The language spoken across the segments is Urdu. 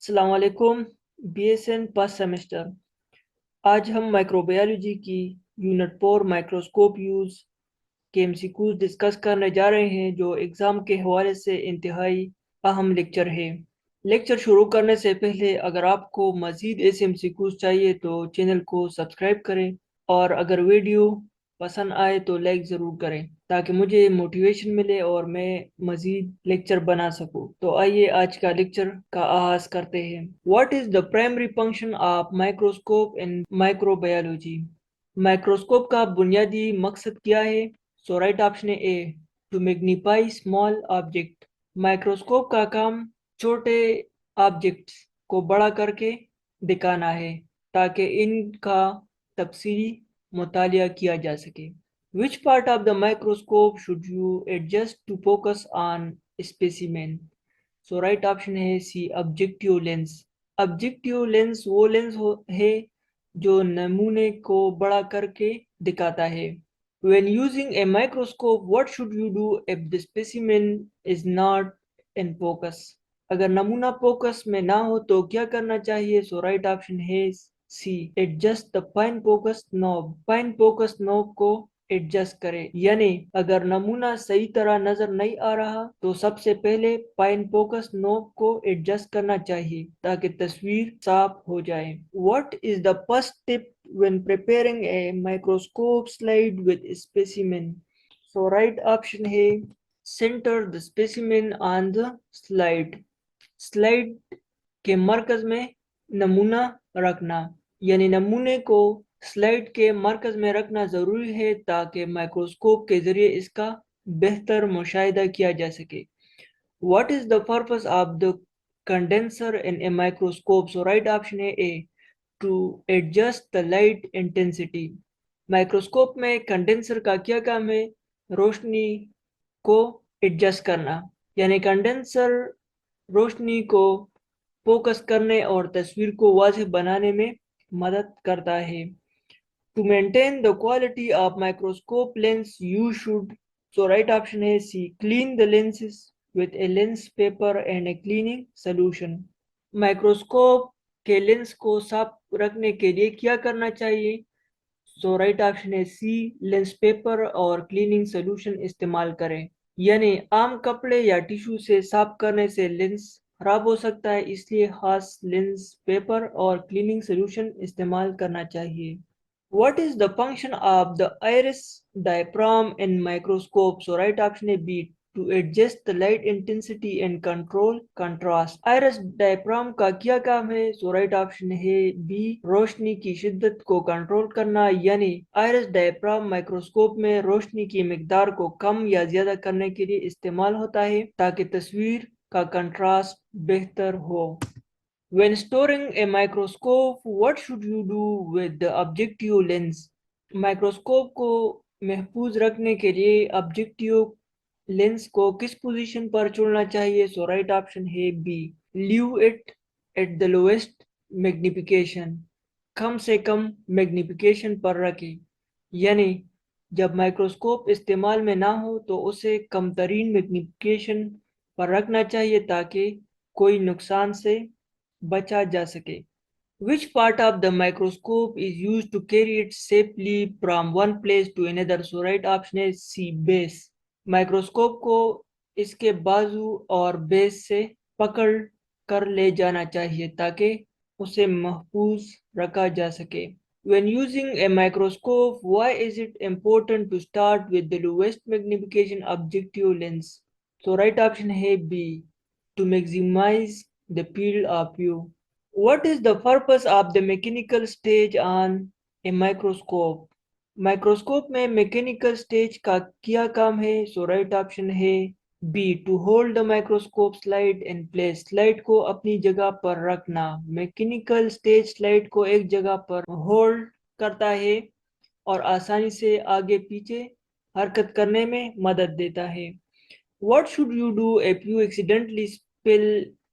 السلام علیکم B S N first semester. آج ہم مائکروبیولوجی کی یونٹ 4 مائکروسکوپ یوز کے MCQs ڈسکس کرنے جا رہے ہیں، جو ایگزام کے حوالے سے انتہائی اہم لیکچر ہے۔ لیکچر شروع کرنے سے پہلے اگر آپ کو مزید ایسے MCQs چاہیے تو چینل کو سبسکرائب کریں، اور اگر ویڈیو پسند آئے تو لائک ضرور کریں تاکہ مجھے موٹیویشن ملے اور میں مزید لیکچر بنا سکوں۔ تو آئیے آج کا لیکچر کا آغاز کرتے ہیں۔ What is the primary function of microscope in microbiology? Microscope کا بنیادی مقصد کیا ہے؟ So right option A, to magnify small object. Microscope کا کام چھوٹے آبجیکٹس کو بڑا کر کے دکھانا ہے تاکہ ان کا تفصیلی مطالعہ کیا جا سکے۔ Which part of the microscope should you adjust to focus on specimen؟ So right option ہے سی، آبجیکٹیو لینس۔ آبجیکٹیو لینس وہ لینس ہے جو نمونے کو بڑا کر کے دکھاتا ہے۔ When using a microscope, what should you do if the specimen is not in focus؟ اگر نمونہ فوکس میں نہ ہو تو کیا کرنا چاہیے؟ سو رائٹ آپشن ہے C, adjust the fine focus knob. Fine focus knob کو ایڈجسٹ کرے، یعنی اگر نمونہ صحیح طرح نظر نہیں آ رہا تو سب سے پہلے فائن فوکس نوب کو ایڈجسٹ کرنا چاہیے تاکہ تصویر صاف ہو جائے۔ What is the first step when preparing a microscope slide with specimen؟ So right option ہے center the specimen on the slide۔ Slide کے مرکز میں نمونہ رکھنا، یعنی نمونے کو سلائڈ کے مرکز میں رکھنا ضروری ہے تاکہ مائکروسکوپ کے ذریعے اس کا بہتر مشاہدہ کیا جا سکے۔ What is the purpose of the condenser in a microscope؟ So right option ہے A، to adjust the light intensity۔ Microscope میں کنڈینسر کا کیا کام ہے؟ روشنی کو ایڈجسٹ کرنا، یعنی کنڈینسر روشنی کو فوکس کرنے اور تصویر کو واضح بنانے میں مدد کرتا ہے۔ To maintain the quality of microscope lens, you should… so right option ہے C، clean the lenses with a lens paper and a cleaning solution۔ Microscope کے لینس کو صاف رکھنے کے لیے کیا کرنا چاہیے؟ سو رائٹ آپشن ہے سی، لینس پیپر اور کلیننگ سولوشن استعمال کریں، یعنی عام کپڑے یا ٹیشو سے صاف کرنے سے لینس خراب ہو سکتا ہے، اس لیے خاص لینس پیپر اور کلیننگ سولوشن استعمال کرنا چاہیے۔ What is the function of the iris diaphragm in microscope؟ So right option ہے B، to adjust the light intensity and control contrast۔ iris diaphragm کا کیا کام ہے؟ So right option ہے B، روشنی کی شدت کو کنٹرول کرنا، یعنی iris diaphragm مائکروسکوپ میں روشنی کی مقدار کو کم یا زیادہ کرنے کے لیے استعمال ہوتا ہے تاکہ تصویر کا کنٹراسٹ بہتر ہو۔ When storing a microscope, what should you do with the objective lens؟ Microscope کو محفوظ رکھنے کے لیے آبجیکٹیو لینس کو کس پوزیشن پر چھوڑنا چاہیے؟ سو رائٹ آپشن ہے B, leave it at the lowest magnification. کم سے کم میگنیفیکیشن پر رکھیں، یعنی جب مائکروسکوپ استعمال میں نہ ہو تو اسے کم ترین میگنیفیکیشن پر رکھنا چاہیے تاکہ کوئی نقصان سے بچا جا سکے۔ Which part of the microscope is used to carry it safely from one place to another؟ So right option ہے C، base۔ مائکروسکوپ کو اس کے بازو اور بیس سے پکڑ کر لے جانا چاہیے تاکہ اسے محفوظ رکھا جا سکے۔ When using a microscope, why is it important to start with the lowest magnification objective lens؟ So right option ہے B، to maximize the field of view۔ What is the purpose of the mechanical stage on a microscope؟ Microscope میں میکینیکل سٹیج کا کیا کام ہے؟ سو رائٹ آپشن ہے B, to hold the microscope slide in place. Slide کو اپنی جگہ پر رکھنا۔ میکینیکل سٹیج سلائڈ کو ایک جگہ پر ہولڈ کرتا ہے اور آسانی سے آگے پیچھے حرکت کرنے میں مدد دیتا ہے۔ What should you do if you accidentally spill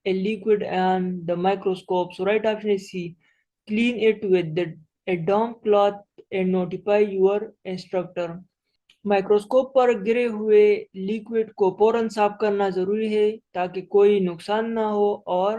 a liquid on the microscope؟ So right option is C، clean it with a damp cloth and notify your instructor۔ Microscope پر گرے ہوئے لیکوڈ کو فوراً صاف کرنا ضروری ہے تاکہ کوئی نقصان نہ ہو اور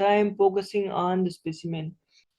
time focusing on the specimen.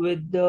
with the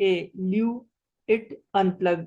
A, leave it unplugged,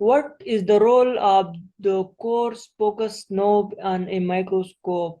What is the role of the coarse focus knob on a microscope?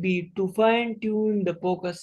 B, to fine tune the focus,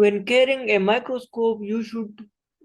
When carrying a microscope, you should,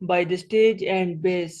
by the stage and base,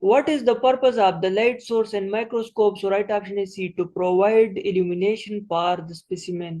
What is the purpose of the light source in microscope? So right option is C, to provide illumination for the specimen.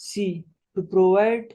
C, to provide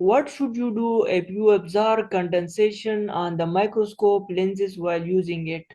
What should you do if you observe condensation on the microscope lenses while using it?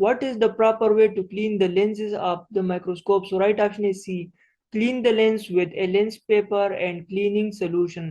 What is the proper way to clean the lenses of the microscope? So right option is C, clean the lens with a lens paper and cleaning solution.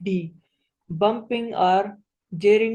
D, bumping or jarring